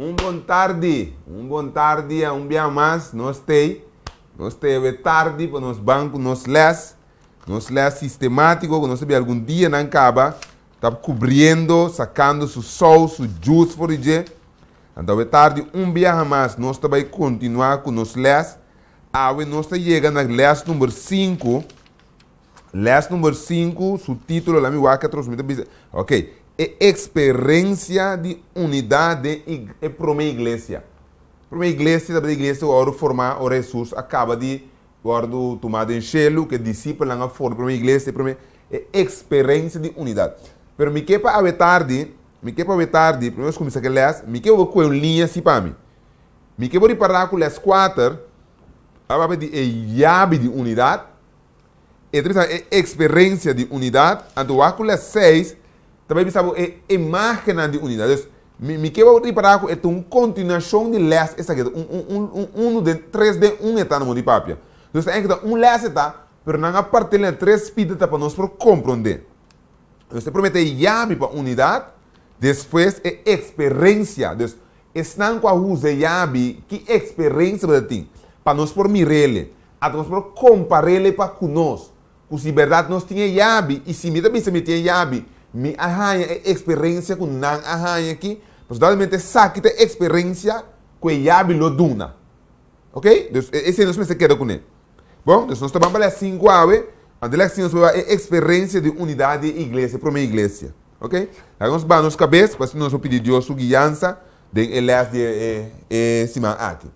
um bom tarde, um dia mais, nós temos tarde para nos bancos, nos les sistemático, nós temos algum dia não acaba, está cobrindo, sacando seu sol, seu juice, por exemplo. Então, é tarde, um dia mais, nós também continuar com nos les, nós chegando na les número 5, les número 5, seu título, lá me vai que transmite, ok. É experiência de unidade para uma igreja. Para uma igreja, a igreja, a formar, o Jesus acaba de tomar de enchê-lo, que discípulo não for para uma igreja, é experiência de unidade. Mas me quer para a tarde, primeiro começar a ler, me quer com uma linha assim para mim. Me quer para parar com as 4, a chave de unidade, é experiência de unidade, então com as 6, também sabe é imagem de unidade. Me quero reparar que é uma continuação de les, essa aqui, de 3 de 1 está no mundo de papel. Então, é que um les está, mas não a partir de 3 pitas para nós compreender. Então, você promete chave para unidade, depois é experiência. Então, estão com a usa chave, que experiência você tem, para nós por mirele, para nós por comparar ele para conosco. Se verdade nós tínhamos chave, e se me também se tinha chave, me arranha a experiência com não arranha aqui, mas totalmente sabe que a experiência com a chave lo duna. Ok? Então, esse nós se queda com ele. Bom, então nós estamos para 5 aves, onde nós vamos a experiência de unidade de igreja, para uma igreja. Ok? Agora nós vamos cabeça, para nós pedir a Deus sua guiança, de elas de semana aqui.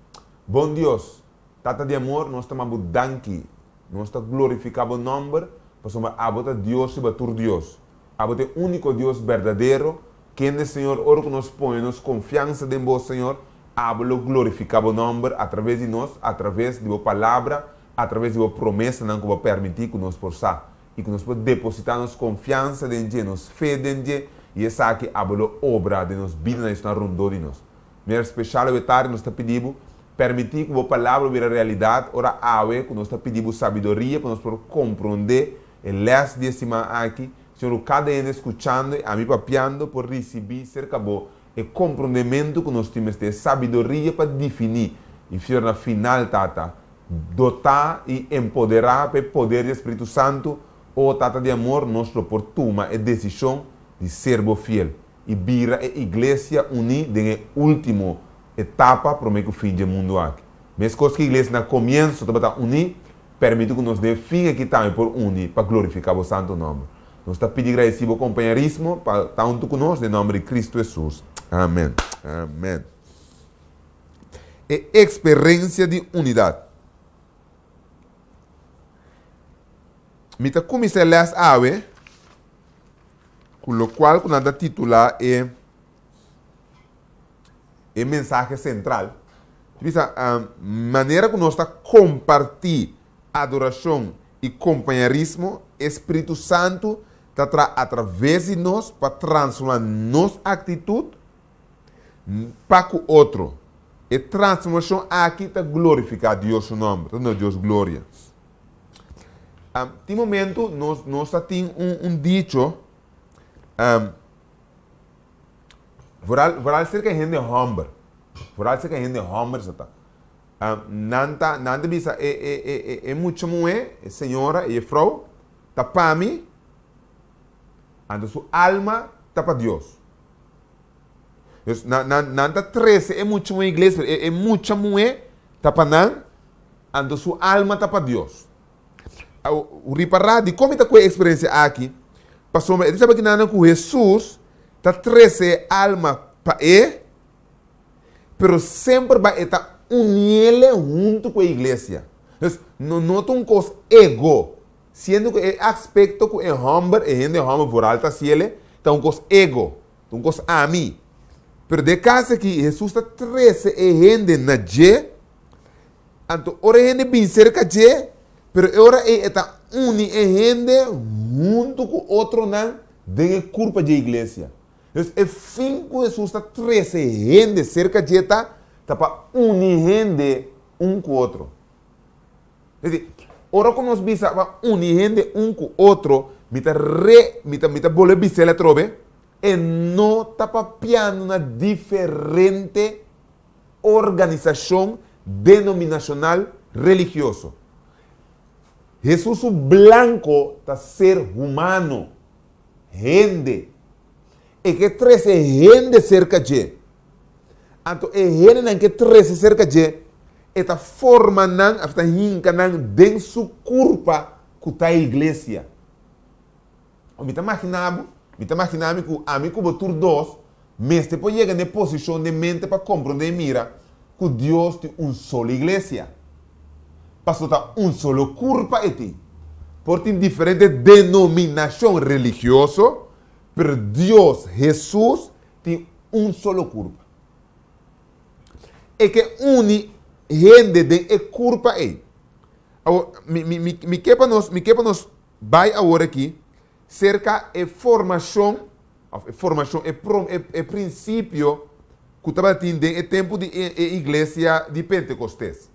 Bom Deus, tata de amor, nós estamos dando aqui, nós estamos glorificando o nome, para somos a Deus e bater Deus. Abate o único Deus verdadeiro, quem é o Senhor, ora que nos põe nos confiança em vós, Senhor, hablo glorificar o nome através de nós, através de vossa palavra, através de vossa promessa, não que vai permitir que nos possamos e que nos possa depositar nos confiança em nos fé em e essa aqui hablo obra de nos vida na rondô de nós. Meu especial vetário nos está pedindo permitir que vossa palavra vira realidade, ora ave que nos está pedindo sabedoria para nos compreender e les de cima aqui. Senhor, cada um escutando, a mim papiando, por receber cerca do compreendimento que nós temos de sabedoria para definir. E, Senhor, na final, Tata, dotar e empoderar para o poder do Espírito Santo, ou Tata de amor, nós por tomar a decisão de ser fiel. E vira a igreja unida na última etapa para o fim do mundo aqui. Mas coisas que a igreja no começo está unida, permite que nos dê fim aqui também por unir, para glorificar o santo nome. Nós estamos pedindo agradecido o companheirismo para estar junto conosco, em nome de Cristo Jesus. Amém. Amém. É experiência de unidade. Me está começando a ler ave, com o qual nós titular é mensagem central. A maneira que nós está compartilhando adoração e companheirismo, Espírito Santo através de nós para transformar nossa atitude para o outro. E transformação aqui está glorificar Deus o nome, então Deus glória. Tem momento nós temos dicho, vooral cerca de gente humble, vooral cerca de gente humble está. Nanta bisa muito mulher, senhora e vrouw, tá para mim, ando sua alma tá para Deus. Nanta 13 muito mulher igreja, muita mulher tá para não, ando sua alma tá para Deus. O reparar de como está com a experiência aqui, passou, ele sabe que nada com Jesus tá 13 alma para ele, pero sempre vai estar unir junto com a igreja. Não tem um coisa ego. Sendo que o aspecto que é humble, e gente humble por alta cielo, tem um coisa ego, um coisa a mim. Pero de caso que Jesus está 13 e gente na G, então ora gente bem cerca de, pero ora está unir e gente junto com outro na de culpa de igreja. Então, é fim que Jesus está 13 gente cerca de está para unir gente um com o outro. Quer dizer, ora que nós visa para unir gente um com o outro, mita bole bisela trobe, e não está papiando na diferente organização denominacional religioso. Jesus o branco está ser humano, gente, e que trece gente cerca de, então é gente que trece cerca de, está formando, está hincando dentro sua curva que está a igreja. Me está imaginando que a mim como tur dois, mas depois chega na posição de mente para compreender mira que Deus tem solo igreja. Pastor está solo curva e ti. Porque tem diferente denominação religiosa, pero Deus, Jesus, tem solo curva. E que une gente de curva é. Me quepa nos vai agora aqui cerca de formação, princípio que estava tendo no tempo de igreja de Pentecostes.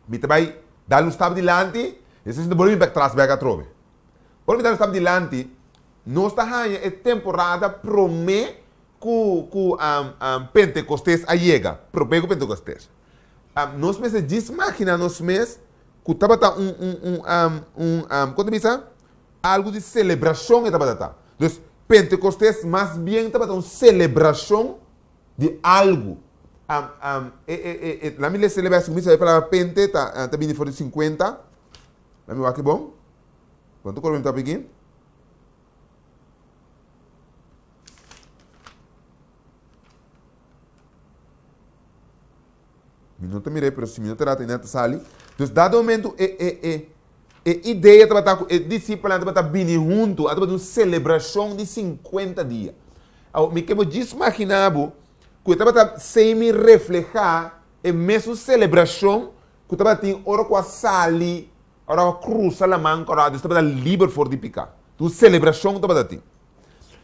Me vai dar um estado diante, isso não pode vir para trás, vai atrás. Por me dar um estado diante, nós estamos em temporada promete que Pentecostes chega, promete que Pentecostes. Nós mesmos desmacina nós mesmos que estava quando diz algo de celebração que estava tá. Então, Pentecostes mais bem estava uma celebração de algo. La mille celebração, me sabe para Pente, está vindo fora de 50. La me aqui bom. Quanto correu está pequeno? Minuto mirei, pero se minuto era tem sali. Então, dado momento ideia estava tá discípulo estava tá vindo junto, estava uma celebração de 50 dias. Me quero imaginar que estava tá sem me reflejar a mesma celebração que estava tendo hora com a sali, hora com a cruz, a manca, hora estava livre for de picar. Então, celebração estava tendo.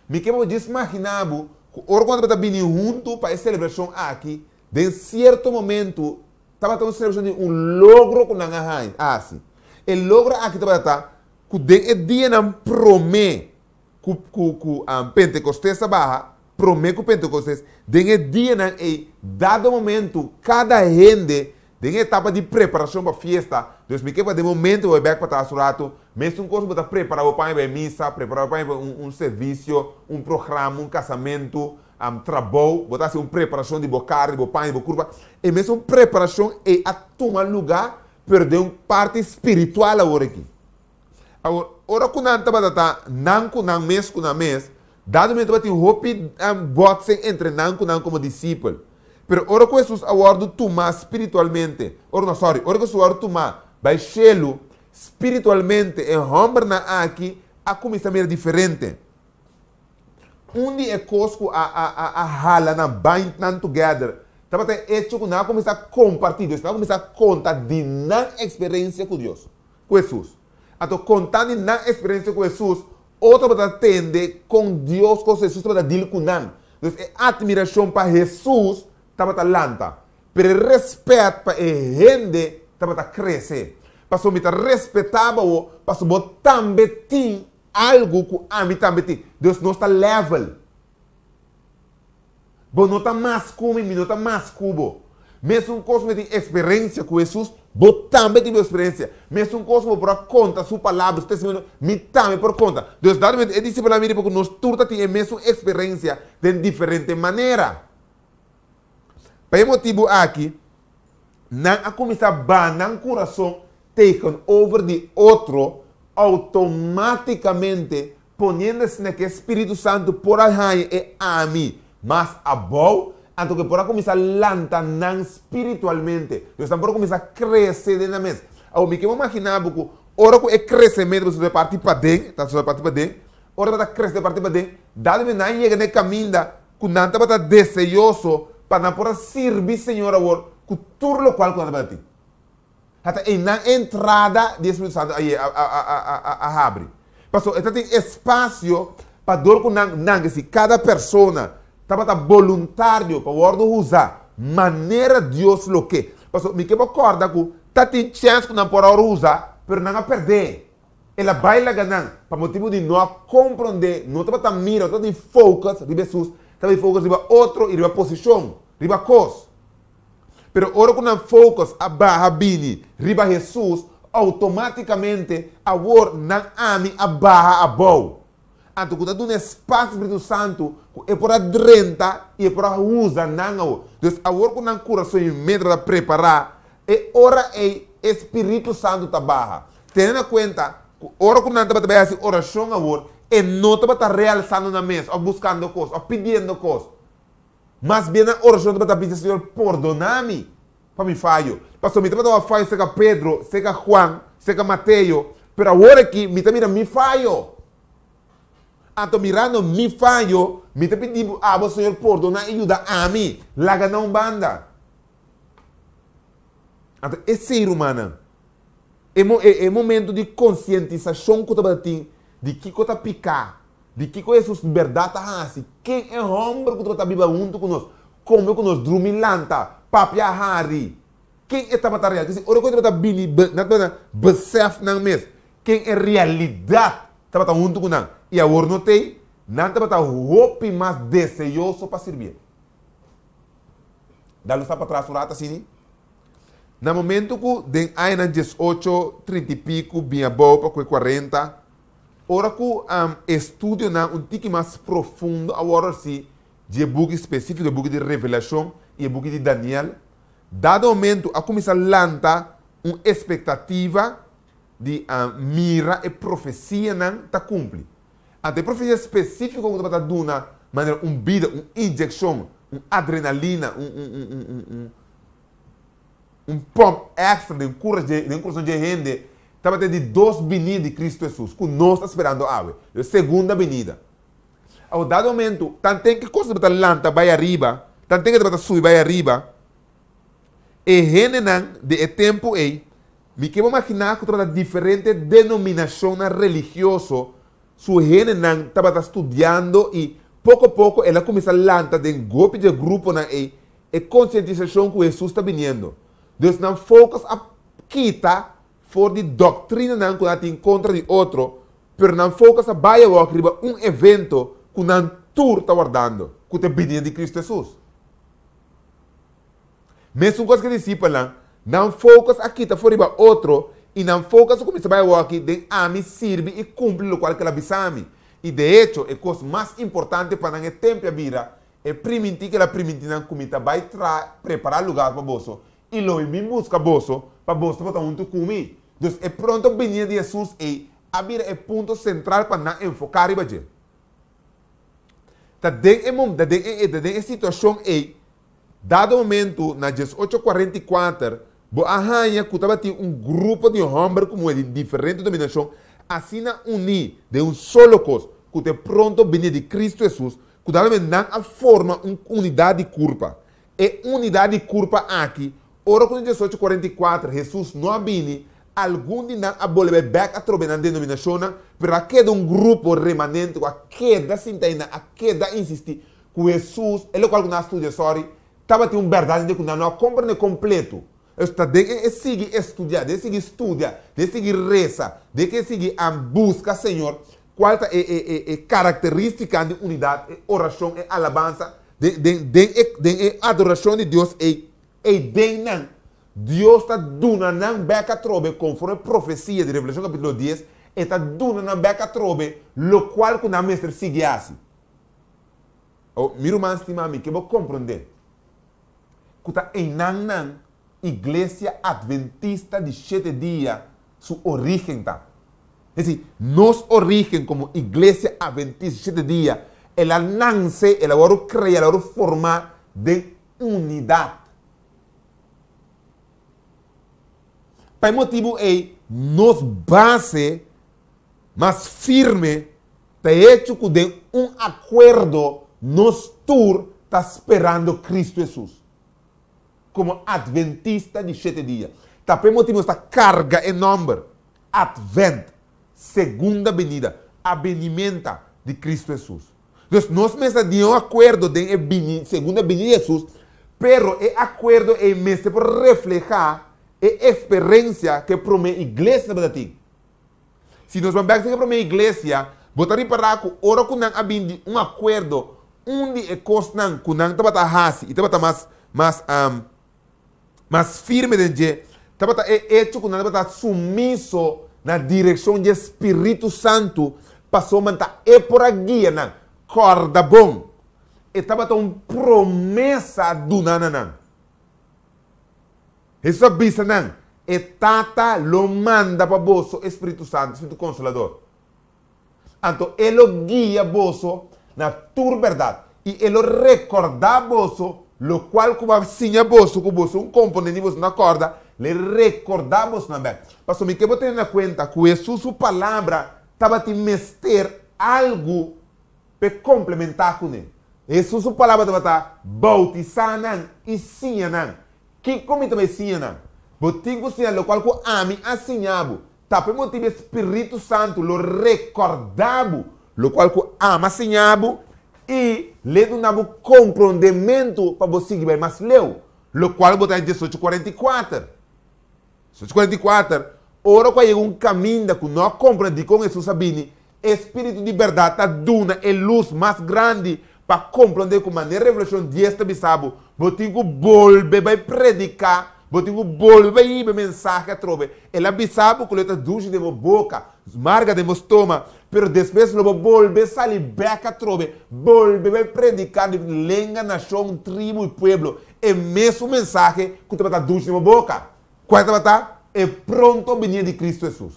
Me quero imaginar que hora quando estava vindo junto para a celebração aqui, de certo momento estava tendo uma celebração de logro com a assim. E logro aqui estava que de dia não promete que Pentecostes barra, promete que Pentecostes, de dia não é dado momento cada gente de etapa de preparação para a festa. Então, me quer de momento vai back para trás o rato, mesmo coisa para preparar o pai para missa, preparar o pai para serviço, programa, casamento, trabalho, botar assim uma preparação de bocar, de bocar, de curva, e mesmo preparação é a tomar lugar perder uma parte espiritual agora aqui. Agora, ora que não estava não com não mês, dado momento vai ter hope boxing entre não com não como discípulo. Pero ora que Jesus agora tomar espiritualmente, ora que Jesus agora tomar vai chelo espiritualmente e homem na aqui a começar a ser diferente. Dia é coisa a hala na bind nan together. Estava hecho que não começar a compartilhar, não começar a contar de na experiência com Deus, com Jesus. Então, contando de na experiência com Jesus, outra para atender com Deus, com Jesus, para dar com não. Então, a admiração para Jesus estava lanta, mas respeito para a gente estava crescer. Passou me respeitava o, passou também tem algo que a mim também tem. Deus não está level. Bom, não está mais como mim, não está mais cubo. Mesmo coisa que tem experiência com Jesus, bom também tem experiência. Mesmo coisa que por conta sua palavra, testemunho, me também por conta. Deus dá me disse para mim porque nós todos temos a mesma experiência de diferente maneira. Para motivo aqui, não a começar a banar o coração, taken over de outro, automaticamente, ponendo-se naquele Espírito Santo por aí e a mim. Mas a bom, então que por começar a lançar espiritualmente, nós estamos por começar a crescer dentro da mesa. Eu me quero imaginar que ora que é crescimento você vai partir para dentro, tá? Você vai partir para dentro, ora vai crescer partir para dentro, dado que não chega no caminho, que não está desejoso para não poder servir Senhor agora, que tudo o qual que não está ter. Até na entrada do Espírito Santo aí a abre. Pastor, então tem espaço para dor com não, se cada pessoa estava voluntário para o usar maneira Deus lo que. Pastor, me quero acordar que tá tem chance que não pode usar, mas não a perder. ela baila ganhando, para motivo de não compreender, não estava tão mira, não estava de focus, de Jesus, estava de focus, riba outro, e riba posição, riba cos. Pero ora quando focus a barra bini, riba Jesus, automaticamente a word não ami a barra a bow. Então, quando dá um espaço Espírito Santo, é para drenta e é para usar não. Então, a word quando coração em meio de preparar, é ora é Espírito Santo tá barra. Tendo em conta, ora quando nós estamos fazendo oração agora, e não estamos realizando na mesa, ou buscando coisas, ou pedindo coisas. Mas bem na oração estamos pedindo, Senhor, perdona-me para me falho. Pastor, me estamos falho, seja Pedro, seja Juan, seja Mateus, mas agora aqui, me está me falho. Então, mirando me falho, me está pedindo, Senhor, perdona, ajuda a mim. Laga não banda. Então, é ser humano. É momento de conscientização que você tem de que você picar, de que é sua verdade assim. Quem é o homem que você está vivendo junto conosco? Como conosco, drumilanta, papia hari. Quem é a material? Ora que você está vivendo, não está becef na mesa. Quem é a realidade? Está junto conosco. E agora não tem, não está roupa mais desejoso para servir. Dá-lhe para trás, o rato assim. No momento que den aí na 18, 30 e pico, bem bom para 40, ora que estudo na tique mais profundo, agora sim, de book específico, de book de revelação e book de Daniel, dado momento a começar a lançar uma expectativa de mira e profecia não está cumpre. Até profecia específica que está dando maneira vida, uma injeção, uma adrenalina, um pump extra de curso de gente, estava de 2 venidas de Cristo Jesus, que nós estamos esperando a segunda venida. Ao dado momento, tanto tem que coisa para lanta vai arriba, tanto tem que para subir vai arriba, e gente de tempo aí, me quero imaginar que tem diferentes denominações religiosas, su gente não estava estudando e pouco a pouco ela começa a lançar de golpe de grupo aí, e conscientização que Jesus está vindo. Deus não foca a quita for de doutrina não que ela encontra de outro, mas não foca a baia um evento que não tour está guardando, que te vindo de Cristo Jesus. Mesmo coisa que discípulos não foca a quita for de outro e não foca a começar a baia aqui de ami serve e cumpre o qual que ela bisame. E de hecho, a coisa mais importante para o tempo a vida é permitir que ela permite não comida vai preparar lugar para você. E logo me busca bolso para você botar muito comigo. Então, é pronto venir de Jesus e abrir o ponto central para não enfocar e bater. Tem situação aí, dado momento, na 1844, vou arranhar que estava grupo de homens como de diferentes dominações, assim na unir de solo coisa, que é pronto venir de Cristo Jesus, que dá a forma uma unidade de curva. E unidade de curva aqui, ora com 1844, Jesus não vini, algum dia a volver back a trocar na denominação, mas queda grupo remanente, a queda sintaina, a queda insistir, que Jesus, é o qual nós estudamos, estava tendo verdade de que não compreende completo. Está de seguir estudar, de seguir estudiar, de seguir reza, de que seguir a busca, Senhor, qual é característica de unidade, oração e alabança, de adoração de Deus e não. Deus está dando na beca trobe, conforme a profecia de Revelação capítulo 10, está dando na beca trobe, lo qual que na mestre sigue assim. Miro mais estimado, que vou compreender. Que está em nan igreja adventista de 7 dias, sua origem está. É decir, nossa origem como igreja adventista de 7 dias, ela nasce, ela vai criar, ela vai formar de unidade. Por motivo é nos base mais firme, de hecho que de acordo nos tour está esperando Cristo Jesus. Como adventista de 7 dias. Tá por motivo esta carga enorme. Advent, segunda venida, a venimenta de Cristo Jesus. Então, nós mesmos de acordo de segunda venida de Jesus, pero é acordo é mesmo para reflejar a experiência que promete a igreja para ti. Se nós vamos para a minha igreja, botar para que ora com nang abindi acordo, onde é cosnan com nang tabata hasi, e tabata mais firme de je, tabata é hecho com nang tabata sumiso na direção do Espírito Santo, passou manta é por a guia nang corda bom, e tabata promessa do nananang. Isso avisa nang, e tata lo manda para vosso Espírito Santo, Espírito Consolador. Então, ele guia vosso na tua verdade. E ele recorda vosso, lo qual como assina vosso, com vosso componente vosso na corda, le recorda vosso também. Pastor, me que vou ter na conta que Jesus, sua palavra, estava te mester algo para complementar com ele. Jesus, sua palavra, estava bautizando e ensinando. Que como também ensinando? Botinho ensinando, lo qual que ami assinado. Tapi motivo Espírito Santo lo recordava, lo qual que ama assinado e lhe dava compreendimento para você seguir mais leu, lo qual botar em 18:44. 18:44, ora que chega caminho que não compreende com Jesus sabine, Espírito de verdade está dando a luz mais grande para compreender como a revelação desta bisabo, botinho volve vai predicar. Botinho volve aí a mensagem a trove. Ela bisabo que ele está duche de boca, marga de estômago, pero depois ele volve sair beca a trove, volve vai predicar de língua, nação, tribo e pueblo. É mesmo mensagem que está duche de boca. Qual está? É pronto venir de Cristo Jesus.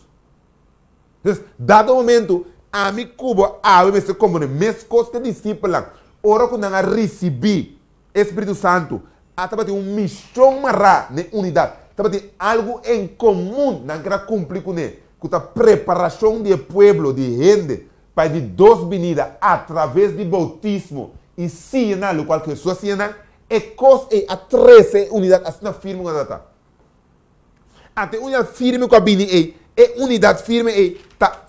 Então, dado o momento, a mim cubo, a mim se como mesmo costa discípulo, ora que não recebi Espírito Santo. Estava uma missão marra na unidade. Estava algo em comum na que cumprir com ele. Com a preparação do povo, de gente, para de duas venidas através do bautismo e sinal, o qual que Jesus ensina, é coisa e a 13 unidade, assim firme com a data. Até unidade firme com a bini é unidade firme tá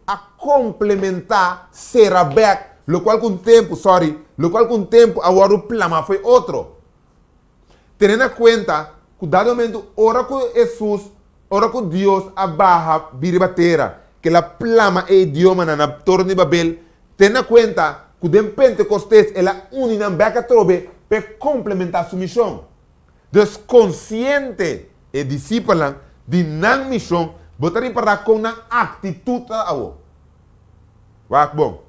a complementar Serabec, o qual com o tempo, agora o plano foi outro. Tendo em conta que dado momento, ora que Jesus, ora que Deus abarra biribatera, que a plama é idioma na torre de Babel, tendo em conta que de Pentecostes ela une na beca trobe para complementar sua missão. Desconsciente e discípula de não missão, botar para com uma atitude a o. Vai bom.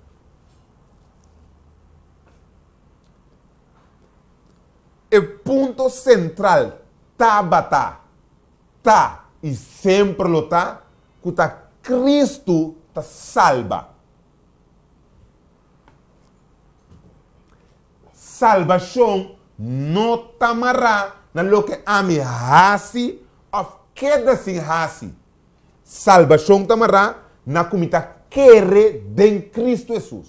O ponto central tá e sempre lo tá, que Cristo tá salva. Salvação não tá amarrada na lo que ame hasi ou queda sem hasi. Salvação tá amarrada na comida querer de Cristo Jesus.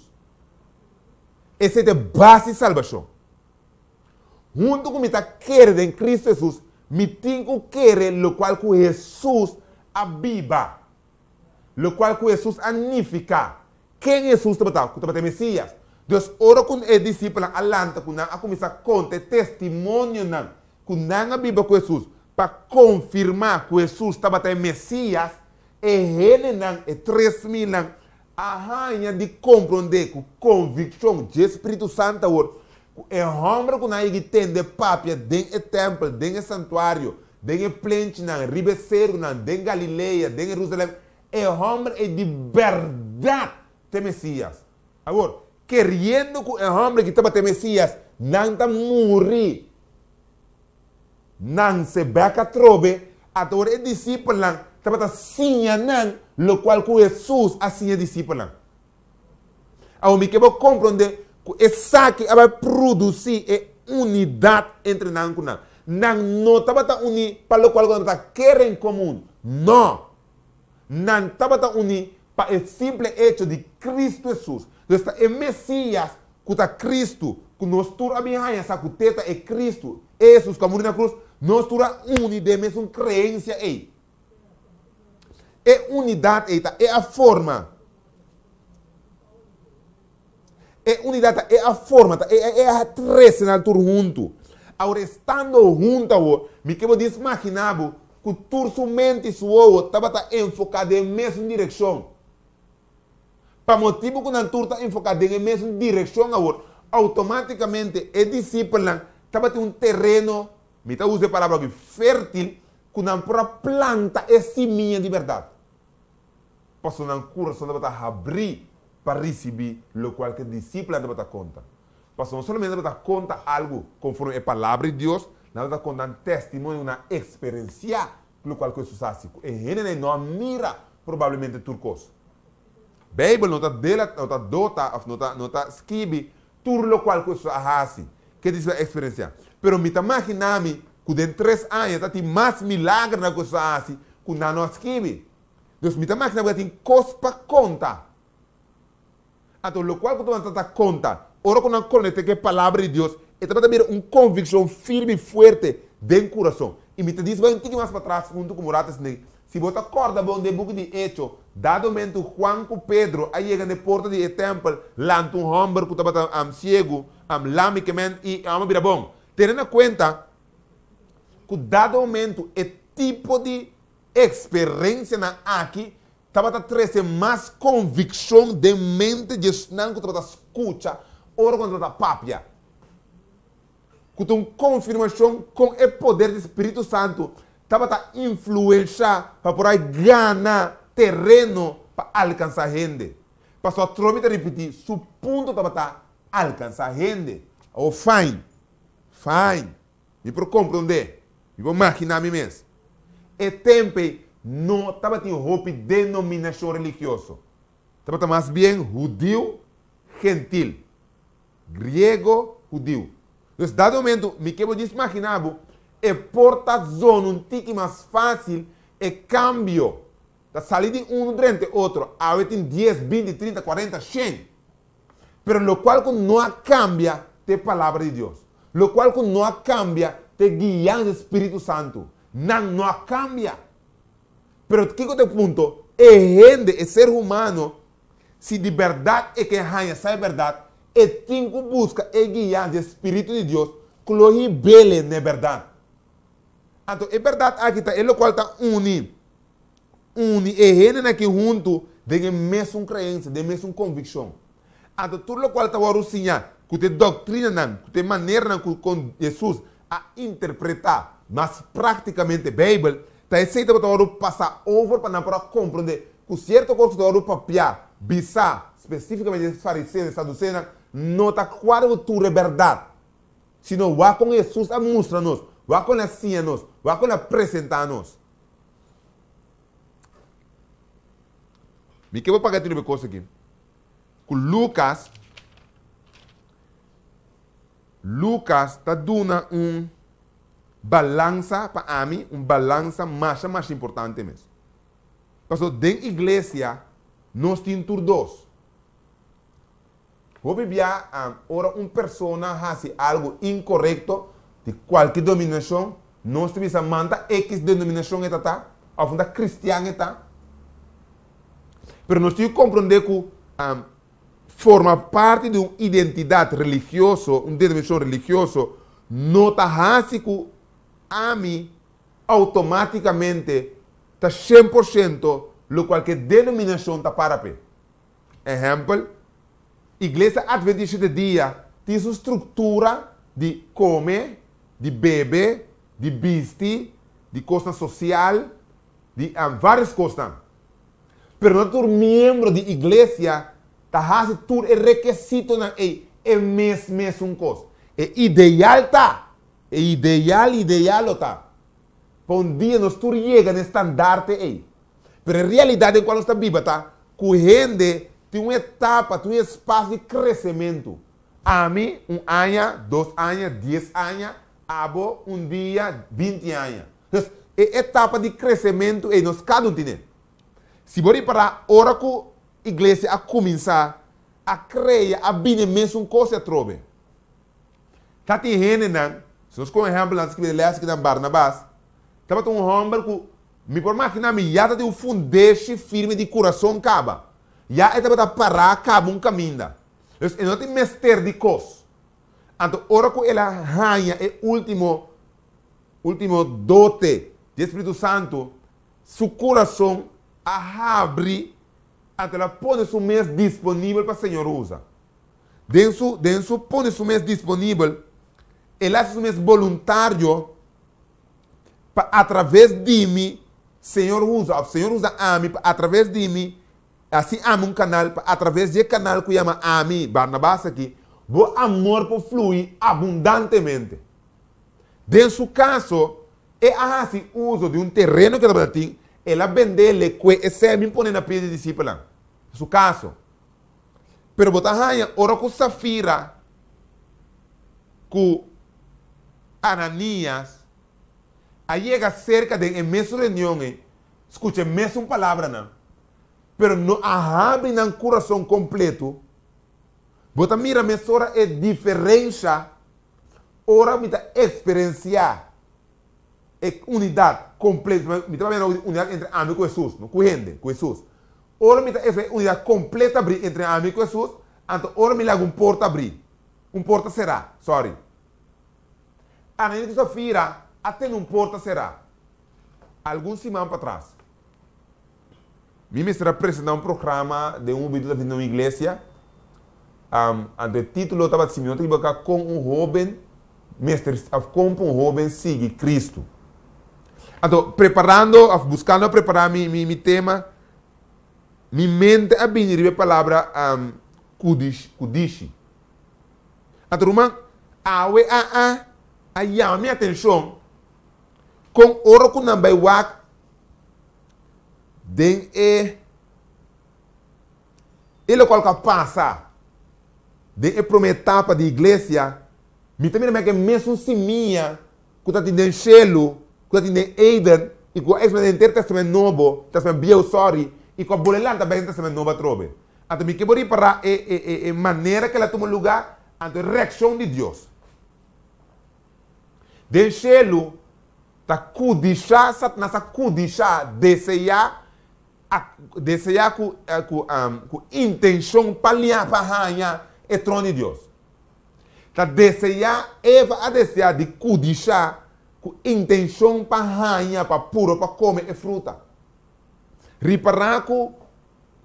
Essa é a base de salvação. Junto com a querer em Cristo Jesus, me tenho que querer o qual que Jesus aviva, o qual que Jesus anifica. Quem Jesus está batendo? Messias. Deus ora com os discípulos alanta, com a começar a contar testemunho, com a aviva com Jesus, para confirmar que Jesus está batendo Messias, e ele não é 3.000 anos, a rainha de compreender com convicção de Espírito Santo. É homem que não tem de papia dentro do templo, dentro do santuário, dentro do plente, dentro do ribeiro, dentro de Galileia, dentro de Jerusalém. É homem de verdade de Messias. Agora, querendo que é homem que estava de Messias, não está morrer, não se beca trobe, agora é discípulo, estava ensinando o qual que Jesus assim é discípulo. Agora, me quero compreender essa que vai produzir unidade entre nós e nós. Não estava unido para o qual nós queremos em comum. Não. Não estava unido para o simples hecho de Cristo Jesus. Então, é Messias, que está Cristo, que nós estamos bem essa cuteta é Cristo. Jesus, como na cruz, nós estamos unidos de mesma crença. É unidade, é a forma. É unidade, é a forma, é a três na altura junto. Agora, estando junto, me quero imaginar que sua mente e sua outra estava enfocada em mesma direção. Para motivo que não está enfocado em mesma direção, automaticamente a discípula estava em um terreno, me está usando a palavra aqui, fértil, que não para planta é semente de verdade. Passou na coração estava abrir para receber o qual que a discípula estava conta. Passou não somente estava conta algo conforme a palavra de Deus, não estava conta um testemunho, uma experiência, o qual que Jesus faz. E ele não mira provavelmente turcos. A Bíblia não está dela, não está dota, não está escribe tudo o qual que Jesus faz. Que diz a experiência. Pero me imagina-me que dentro de 3 anos está mais milagre na coisa assim que não escreve. Então, me imagina que tem coisa para conta. Então, o qual que tu vai dar conta, ora que não conecta com a palavra de Deus, é também uma convicção firme e forte dentro do coração. E me diz, vai um pouquinho mais para trás, junto com o Muratas, se você acorda bom de book de Hecho, dado momento Juan com Pedro, aí chega na porta do templo, lá um homem que estava cego, lamiquement e vira bom. Tendo em conta que dado momento é tipo de experiência na aqui, estava trazendo mais convicção de mente de não que estava escuta, ora quando estava papia. Que tem confirmação com o poder do Espírito Santo, estava influenciar para por aí ganhar terreno para alcançar gente. Passou a tromita repetir, seu ponto estava alcançar gente. Oh, fine. Me para compreender. Me vou imaginar a mim mesmo. E tempo não estava tendo roupa de denominação religiosa. Estava mais bem judeu, gentil. Grego, judeu. Então, dado momento, me quero imaginar, é porta zona um tique mais fácil, é cambio. Da sair de um durante outro, a tem 10, 20, 30, 40, 100. Pero lo qual que não cambia, é a palavra de Deus. Lo qual que não cambia, é guiar do Espírito Santo. Não cambia. Pero que é o ponto? É gente, é ser humano, se de verdade é que ganha, sabe verdade, é tem que buscar e guiar do Espírito de Deus, que lo revele na verdade. Então, é verdade aqui está, é o qual está unido. É gente aqui junto, de mesma crença, de mesma convicção. Então, tudo o qual está a ensinar, que tem doutrina, que tem maneira com Jesus a interpretar, mas praticamente a Bíblia, está aceita para passar over para compreender que certo coisa está para piar, bisar, especificamente os fariseus e saduceus, não está claro que tudo é verdade. Senão, vá com Jesus a mostrar-nos, vá com a ensinar-nos, vá com a apresentar-nos. Me quero pagar tudo uma coisa aqui. Com Lucas está dando balança para mim, balança mais importante mesmo. Porque dentro da igreja, nós temos dois. Vou viver ora uma pessoa faz algo incorreto de qualquer denominação, nós temos a manta X denominação está, ou da cristiana está. Mas nós temos que compreender que forma parte de uma identidade religiosa, uma denominação religiosa, não está que a mim automaticamente está 100% lo qual que denominação está para pé. Exemplo, Igreja Adventista de Dia tem sua estrutura de comer, de beber, de vestir, de coisa social, de várias coisas. Pero não todo membro de igreja está fazendo tudo é requisito na é mesmo coisa. É ideal tá, é ideal tá. Para um dia nós tudo chega no estandarte aí. Pero em realidade quando está viva tá, que gente tem uma etapa, tem um espaço de crescimento. A mim, 1 ano, 2 anos, 10 anos, abo dia, 20 anos. Então, é etapa de crescimento e nós cada um tem. Se você para a hora que a igreja a começar a criar, a vir mesmo coisa trove. Tá tem gente não, se nós com exemplo nós que lemos que Barnabás, estava um homem que me por máquina me já tem um fundete firme de coração caba. Já estava parar acaba um caminho. Então, não tem mestre de coisa. Então, hora que ela ganha é último dote de Espírito Santo, seu coração abre até ela põe seu mês disponível para o Senhor usar. Dentro põe seu mês disponível, ele faz seu mês voluntário para através de mim, o Senhor usa a mim, através de mim, assim ama canal, através de canal que chama Ami, Barnabás aqui, o amor por fluir abundantemente. Dentro caso, é assim uso de terreno que ela tem, ela vende-lhe que esse me põe na pia de discípula. É o caso. Pero botar raia, ora com Safira, com Ananias, aí chega cerca de mesma reunião, escute, mesma palavra, não. Pero não abre no coração completo. Bota mira, mesora é diferença, ora me experienciar. É unidade completa, me trabalha unidade entre amigo e Jesus, não com gente, com Jesus. Ora me unidade completa abrir entre amigo e Jesus, então ora me lago porta abrir. Porta será, sorry. A nem que Safira, até porta será. Alguns semanas para trás, me estará apresentando programa de vídeo da vida na igreja. O título estava assim, eu tenho que com jovem, com jovem sigue Cristo. Então, buscando preparar meu tema, minha mente a vir a palavra Kudishi. Então, irmão, a minha atenção com oro com number wak den ele coloca passa den prometapa de igreja me também não é que mesmo se minha que está tendo Shelo que está tendo Eden e com a experiência do Testamento Novo Testamento Bio sorry e com a bolelan também do Testamento Novo trobe então me quero para a maneira que ela toma lugar ante a reação de Deus den Shelo ta kudisha sat nasa kudisha desejar com intenção para pahanha é trono de Deus. Ta desejar Eva a desejar de kudisha com intenção para puro para comer e fruta. Reparar que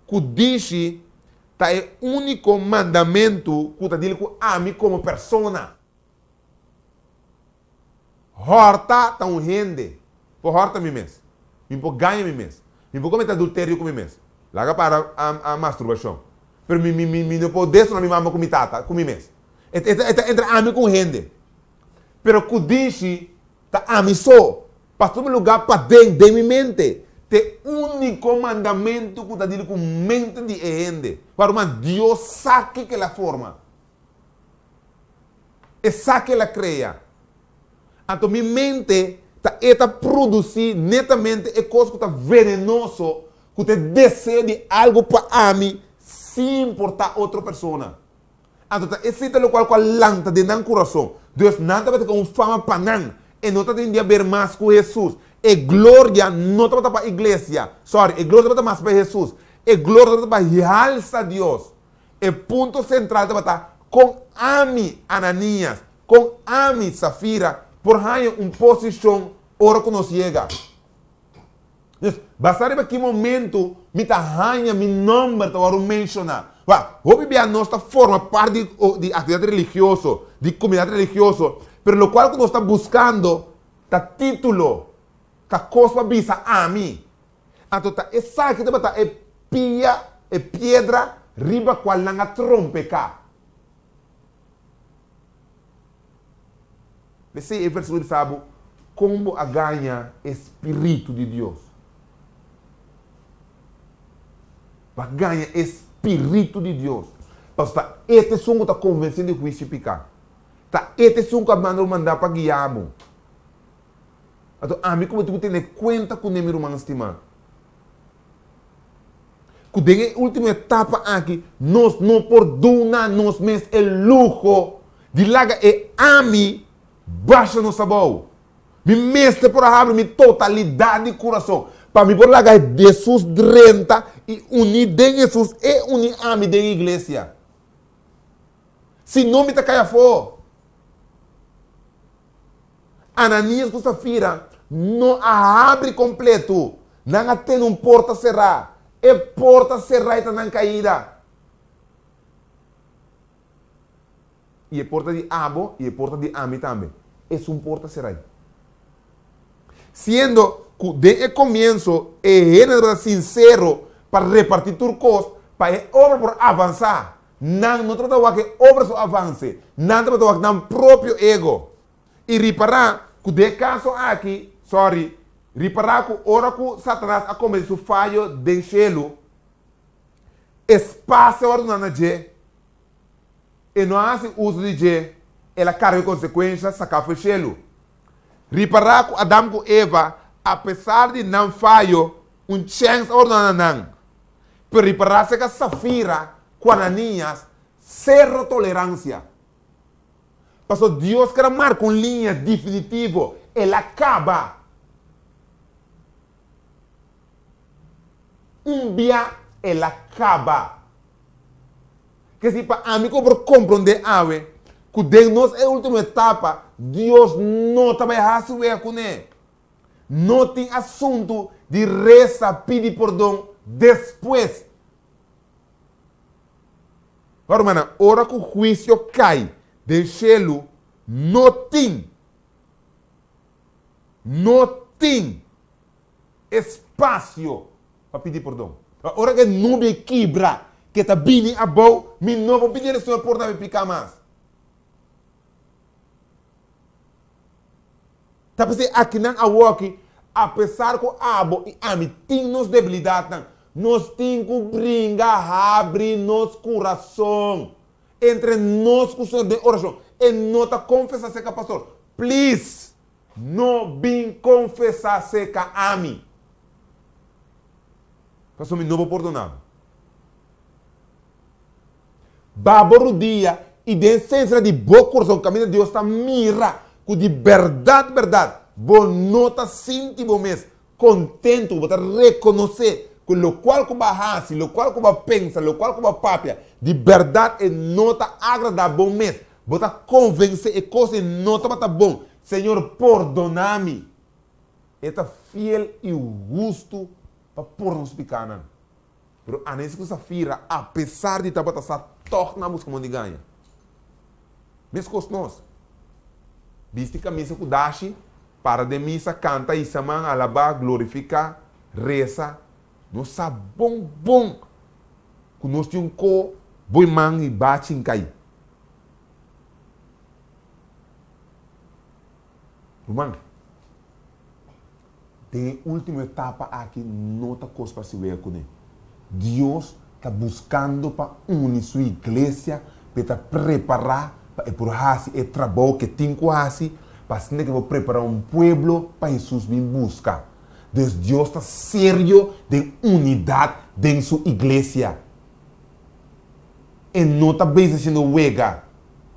kudishi ta é único mandamento que ta diz que ame como persona. Horta tá rende. Por horta me mesmo. Me por ganha me mesmo. Me por cometer adultério com me mesmo. Larga para a masturbação. Pero me não pode descer na minha mama com minha tata, com me mesmo. Entre ame com rende. Pero kudishi tá ame só. Passou um lugar para dentro de minha mente. Te único mandamento que tá dizendo com mente de rende. Para uma Deus saque que ela forma. E saque ela cria. Então, minha mente está produzindo netamente é coisa que está venenoso, que te deseja de algo para mim, sem importar outra pessoa. Então, esse é o qual lanta de não coração. Deus nada vai ter com fama para não. E não está tendo a ver mais com Jesus. E glória não está para a igreja. Sorry, e glória está mais para Jesus. E glória está para realçar Deus. E ponto central está para com Ami Ananias, com Ami Safira, por aí posição ora que nos chega. Basta ver que momento me tá ranha meu nome para mencionar. Vou viver a nossa forma parte de atividade religiosa, de comunidade religiosa, pero o qual que nós está buscando tá título, tá coisa visa a mim. Então tá essa que tá é pia, é pedra, riba qual não trompe cá. Esse é o versículo de Sábado, como a ganha Espírito de Deus. A ganha Espírito de Deus. Pastor, este som está convencendo de juízo pecar. Este som que mandar para guiar-me. Então, a mim como tu tem conta com o meu irmão estimado. Que tem a última etapa aqui, nós não podemos nos mesmos o luxo de largar e a mim baixa no sabor. Me mestre por abrir minha totalidade de coração. Para mim por largar Jesus 30 e unir de Jesus e unir a mim da igreja. Se não me tá caia fora. Ananias com Safira não abre completo. Não tem uma porta cerrada. E porta cerrada está na caída. E a porta de abo e a porta de ami também. É uma porta cerrada. Sendo que desde o começo é sincero para repartir turcos, para a obra por avançar. Não trata de que a obra só avance. Não trata de que próprio ego. E reparar que de caso aqui, reparar que ora que Satanás a começar o falho de cielo, espaço ora não je, e não há uso de je, ela carrega consequências, sacar o cielo. Reparar que Adão e Eva, apesar de não falho, chance ora não. Pero reparar que Safira, com Ananias, zero tolerância. Pastor, Deus quer marcar uma linha definitiva. Ele acaba. Dia, ele acaba. Que se para mim por compreender que de nós é a última etapa, Deus não está mais com ele. Não tem assunto de reza, pedir perdão depois. Agora, mano, hora que o juízo cai do cielo, não tem espaço para pedir perdão. A hora que não me quebra, que está vindo a boa, me não vou pedir ao Senhor por não me picar mais. Está pensando aqui não a walk, apesar que o abo e a mim tem nos debilidades, nós temos que brincar, abrir nosso coração entre nós com o Senhor de oração. E não está confessar seca, pastor. Please, não vim confessar seca a mim. Pastor, me não vou perdonar. Baboro dia e de essência de bom coração, caminho de Deus está mira, que de verdade, bom nota sentir bom mês, contento, vou reconhecer. Lo qual que vai fazer, lo qual que vai pensar, lo qual que vai papia, de verdade é nota agradável mesmo. Vou convencer e coisa nota vai bom. Senhor, perdona-me. Está fiel e justo para pôr nos picanas. Mas a nesse que fira, apesar de estar tornamos como de ganha. Mesmo com nós. Viste que a missa que dashi, para de missa, canta e saman, alabar, glorificar, reza. Nós sabemos bom que nós temos um boi man e bate em cair. Irmão, tem a última etapa aqui, não está coisa para se ver com ele. Deus está buscando para unir sua igreja, para preparar para o trabalho que tem que fazer, para que preparar um povo para Jesus vir buscar. Deus está sério de unidade dentro de sua igreja. E não está bem sendo huega.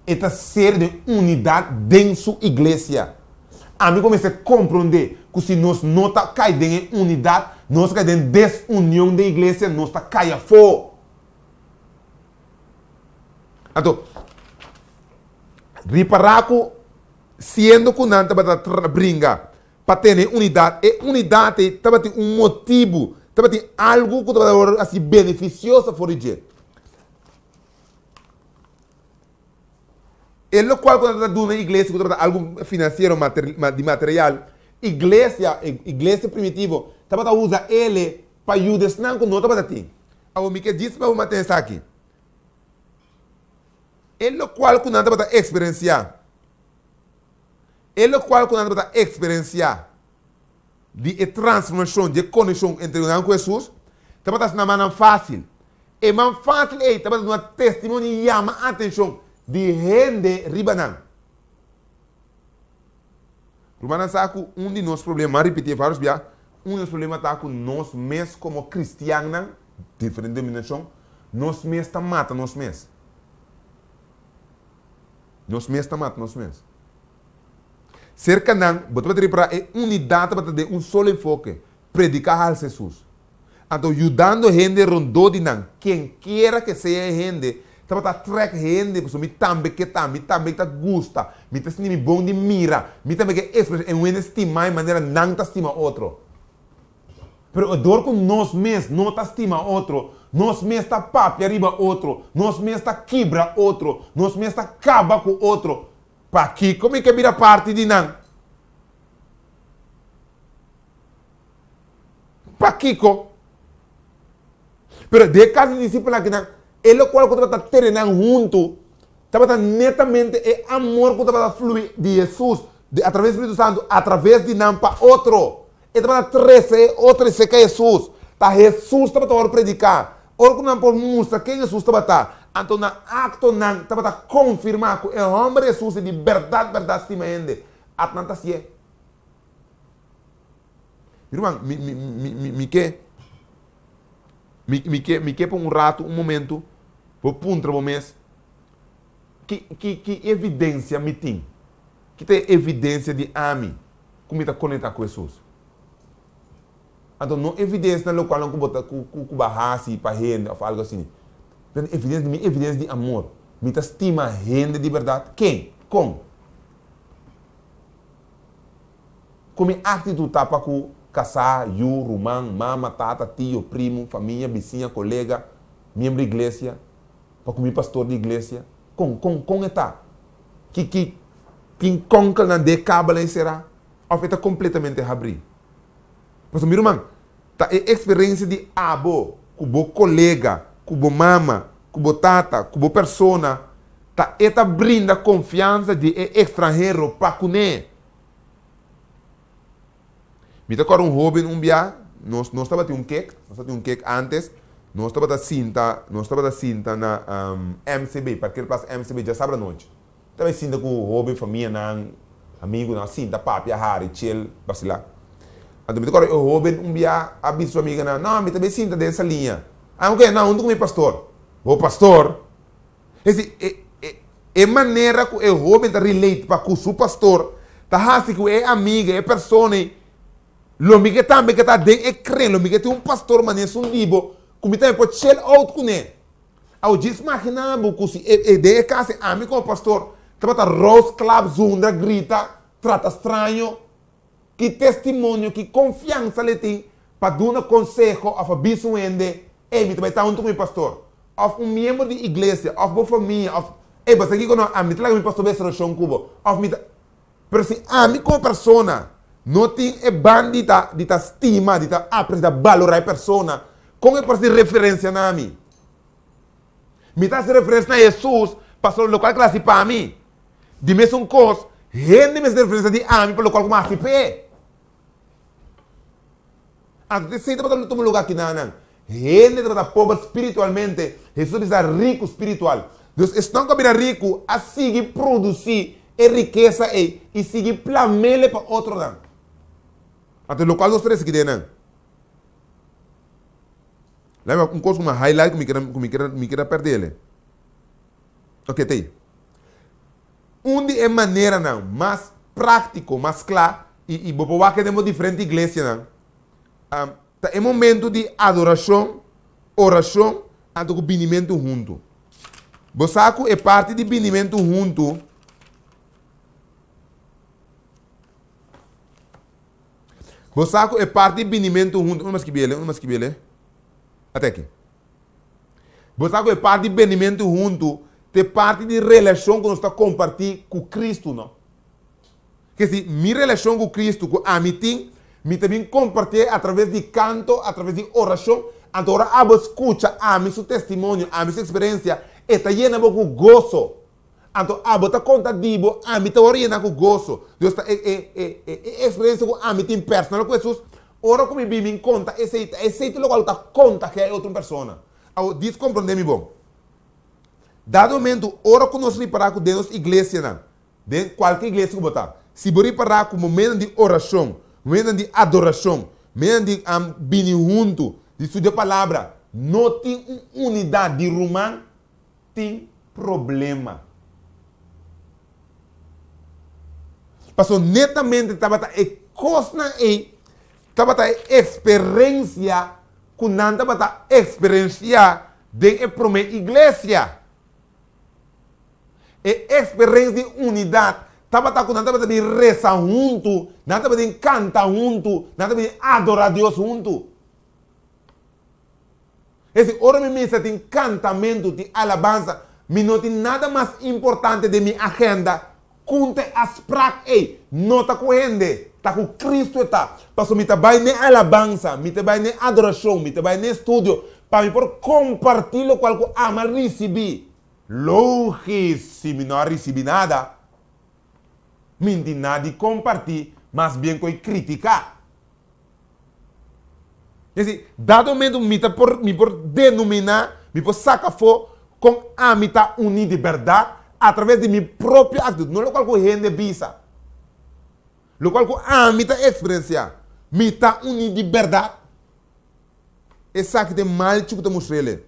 Está sério de unidade dentro de sua igreja. A mim começa a compreender que se nós não está caindo em unidade, nós caímos em desunião da igreja, nós está caindo fora. Então, reparar que sendo que não está brincar, para ter unidade, e unidade estava ter um motivo, estava ter algo que estava assim beneficioso para o jeito. E no qual quando está dando igreja, que estava algo financeiro, de material, igreja primitiva, estava usar ele para ajudar não que não estava ter. Agora me que diz para o matar aqui. E no qual quando estava experienciar ele qual que nós vamos experienciar de transformação, de conexão entre nós com Jesus, estamos na mão fácil. E mais fácil é, estamos num testemunho e chama a atenção de gente ribanão. Romana sabe que um de nossos problemas, repetir vários dias, um dos problemas está com nós mesmos como cristianos, diferente denominação, nós mesmos estamos matando nós mesmos. Nós mesmos estamos matando nós mesmos. Cerca não, você vai para a unidade para ter um só enfoque, predicar a Jesus. Então, ajudando a gente rondou de não, quem quer que seja a gente, Estava track gente, pessoal, me também que tá, me também que gusta, me tá sentindo bom de mira, me também que expressa em uma estima de maneira não tá estima outro. Pero a dor com nós mesmos não tá estima outro, nós mesmos tá papi arriba outro, nós mesmos tá quebra outro, nós mesmos tá acaba com outro. Para aqui, como é que vira parte de não? Para Kiko. Pero de caso de discípulo aqui não, ele qual que está treinando junto, está netamente é amor que está fluir de Jesus, através do Espírito Santo, através de não para outro. Ele está treze outro se que Jesus, tá Jesus está para predicar, ou que não por mostrar quem Jesus está. Então na acto não está para confirmar que o homem Jesus é de verdade estima ainda. Atlanta se é. Irmão, me quer por um rato, um momento, por um mês, que evidência me tem? Que tem evidência de mim, como está conectado com Jesus? Então, não evidência no qual não bota com barraça para gente, ou algo assim. Evidência de amor. Me está estima gente de verdade. Quem? Como? Como atitude tapa com casar, irmão, mama, tata, tio, primo, família, vizinha, colega, membro da igreja, para comer pastor da igreja, com está? Que conca na decábala será? Ou está completamente abrir? Mas, meu irmão, tá a experiência de abo, com o colega, com o mama, com o tata, com a persona, tá brinda confiança de estrangeiro para comer. Me tocaram um jovem nós estava tendo um cake antes, nós estava cinta na MCB, para aquele place MCB já sabe a noite. Estava cinta com o jovem, família, amigo, cinta, papi, Harry, chill, vacilar. Então me tocaram o jovem aviso sua amiga, não, me também cinta dessa linha. Ok, não, onde comi pastor? O pastor, é maneira que o jovem está relate para com o pastor, está assim que é amiga, é pessoa. Lo mi que também que está dentro é crente, lo mi que tem um pastor, mas é um livro, como também pode chill out com ele. Ao desmaginado, que se é de casa, amigo com o pastor, trata Rose Club, zunda, grita, trata estranho, que testemunho, que confiança ele tem para dar um conselho a bicho ende, me também está junto com o pastor, of um membro de igreja, of uma família, of você aqui quando a mim lá o pastor vai ser o chão cubo, of me, pero se amigo com a persona não tem bandita de estima, de aprender a valorar a pessoa. Como é para ser referência na mim? Me dá referência na Jesus, para o local classe para mim. De mesmo coisa, gente me referência de mim para o local como a CP. Até se para o lugar aqui não. Gente está pobre espiritualmente, Jesus está rico espiritual. Deus estão que virar rico a seguir produzir a riqueza e seguir planear para outro lado. Até o local dos três aqui dentro. Lembra um coisa, uma highlight que me queira perder ele. Ok, tem. Onde é maneira não, mais prático, mais claro, e vou que temos diferentes igrejas não. É momento de adoração, oração, e o benimento junto. Você é parte de benimento junto. Você é parte de benimento junto. Uma que bele. Até aqui. Você é parte de benimento junto. É parte de relação que nós estamos compartilhando com Cristo, não? Que se minha relação com Cristo, com a mim, me também compartilhar através de canto, através de oração. Agora, a você escuta a mim seu testemunho, a minha experiência, e está llena com gozo. Então, a você conta dibo, a mim está orienta com gozo. Deus está experiência com a mim tem personal com Jesus. Ora como me em conta, esse local está conta que é outra pessoa. Ao diz compreender-me bom. Dado momento, ora que nós reparar com dentro da igreja, não. De qualquer igreja que botar. Se você reparar com momento de oração, momento de adoração, momento de bem junto, de estudar a palavra, não tem unidade de romano, tem problema. Passou netamente, estava a experiência que não estava a experiência de a primeira igreja. E experiência de unidade. Estava de rezar junto, estava de cantar junto, estava de adorar a Deus junto. Esse hora me tem encantamento, de alabança, me não tem nada mais importante de minha agenda. Conte as práticas, não está correndo, está com Cristo, está. Porque me vai na alabança, me vai na adoração, me vai no estúdio, para me por compartilhar com algo ama receber. Lógico, se me não receber nada, me tem nada de compartilhar, mas bem com criticar. Dado momento, me por denominar, me por sacar fora com a me tá unir de verdade através de minha própria atitude. Não é o qual que rende visa. O qual que a me tá experienciar. Me tá unir de verdade. Essa que tem mal que eu mostrar ele.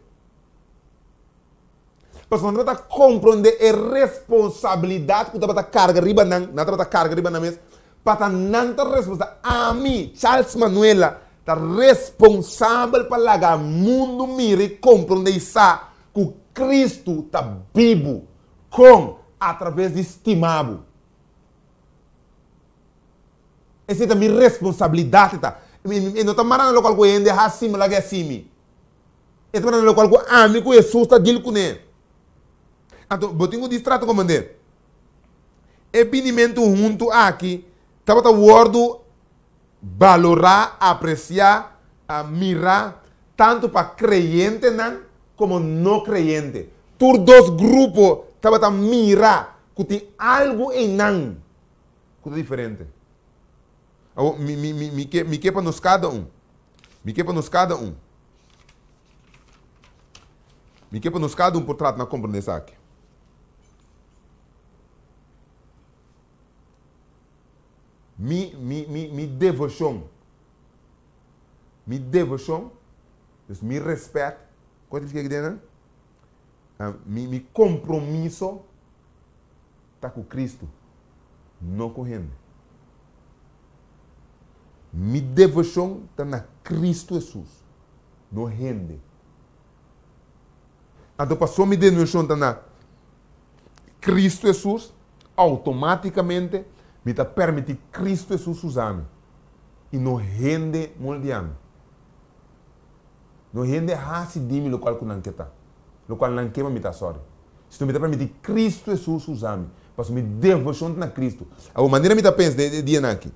Porque quando você compreender a responsabilidade que você carga riba não você carga riba na mesa, para não ter responsabilidade. A mim, Charles Manuela, está responsável para largar o mundo mira e compreender isso que Cristo está vivo com através de estimado. Essa é a minha responsabilidade. Eu não estou marando com algo ainda acima lá que é acima. Eu estou marando com algo amigo e Jesus está dizendo com ele. Então, eu tenho um distrato como é. E binimento junto aqui, estava o word valorar, apreciar, mirar, tanto para creyente como não creyente. Todos dois grupos estavam a mirar que tem algo em não que é diferente. Me quepa nos cada um. Me quepa nos cada um. Me quepa nos cada um por trato na compreensão aqui. Mi devoção. Mi devoção. Mi respeito. Quanto fica aqui dentro? Mi compromisso está com Cristo. Não correndo. Mi devoção está na Cristo Jesus. Não rende. Então, passou mi devoção está na Cristo Jesus, automaticamente me está permitir Cristo Jesus usar-me. E não rende moldear-me. Não rende racidime o qual não quer. O qual não quer me está sorry. Se não me está permitir Cristo Jesus usar-me. Porque me devoção na Cristo. A maneira me está pensando de dia aqui.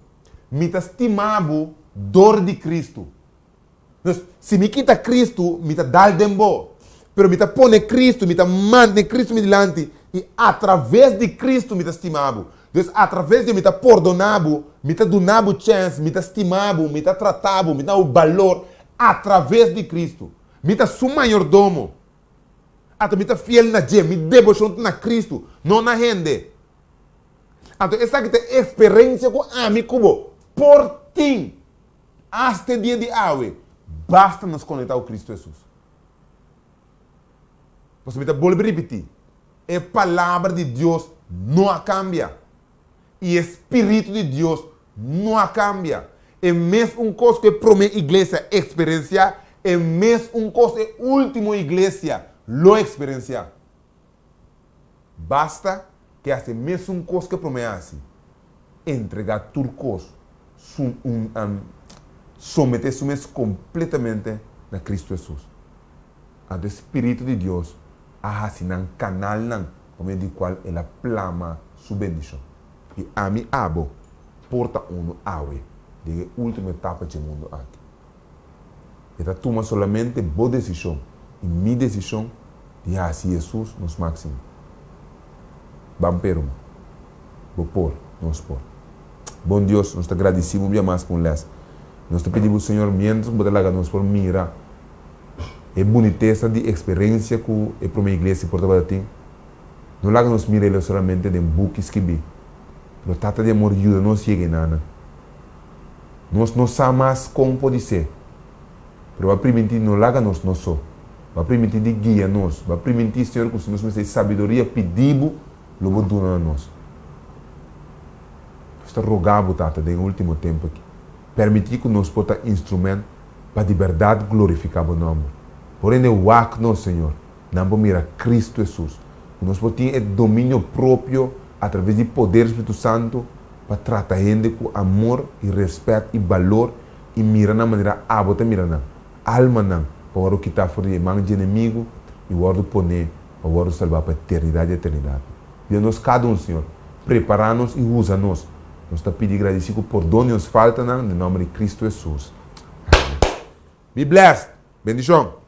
Me está estimado dor de Cristo. Então, se me quita Cristo, me está dando dembo. Pero me está pondo Cristo, me está mandando Cristo me delante. E através de Cristo me está estimado. Então, através de me está perdonado, me está dando chance, me está estimado, me está tratado, me dá o valor. Através de Cristo. Me está su mayordomo. Até me está fiel na gente, me devoção na Cristo, não na gente. Então, essa que tem experiência com a mim como por ti. Até dia de hoje, basta nos conectar ao Cristo Jesus. Você me está voltando a repetir. A palavra de Deus não cambia. E o Espírito de Deus não cambia. É mesmo coisa que para a igreja experienciar, é mesmo coisa que a última igreja lo experienciar. Basta que hace mesmo coisa que para mim assim. Entregar tudo coisa. Someter-se completamente a Cristo Jesus. O Espírito de Deus assinar um canal por meio do qual ele plama sua bendição. E a mim abo porta awe de última etapa do mundo aqui. Esta toma solamente boa decisão e minha decisão de assim Jesus nos máximo. Vamos per vou pôr, nos pôr. Bom Deus, nós te agradecemos um dia mais por isso. Nós te pedimos, Senhor, mientras você laga nos por mira a boniteza de experiência que a primeira igreja porta para ti. Não laga nos mira ele solamente de buques que vi. Mas trata de amor ajuda não chega em nada. Nós não sabemos mais como pode ser. Mas vai permitir não laga nos não só. Vai permitir de guia nós. Vai permitir, Senhor, que nós temos sabedoria pedido, logo dona a nós. Estou rogando, Tata, no último tempo aqui. Permitir que nós possamos instrumento para de verdade glorificar o nome. Porém, o ac nós, Senhor, não vamos mirar Cristo Jesus. nós podemos ter domínio próprio através do poder do Espírito Santo para tratar a gente com amor e respeito e valor e mirar na maneira abota mirar na alma não para o que está fora de mão de inimigo e o ordem poner para o salvar para a eternidade e eternidade. Deus nos cada um, Senhor, prepara-nos e usa-nos. Nós está pedindo agradecido por onde nos falta, no nome de Cristo Jesus. Be blessed. Bendição.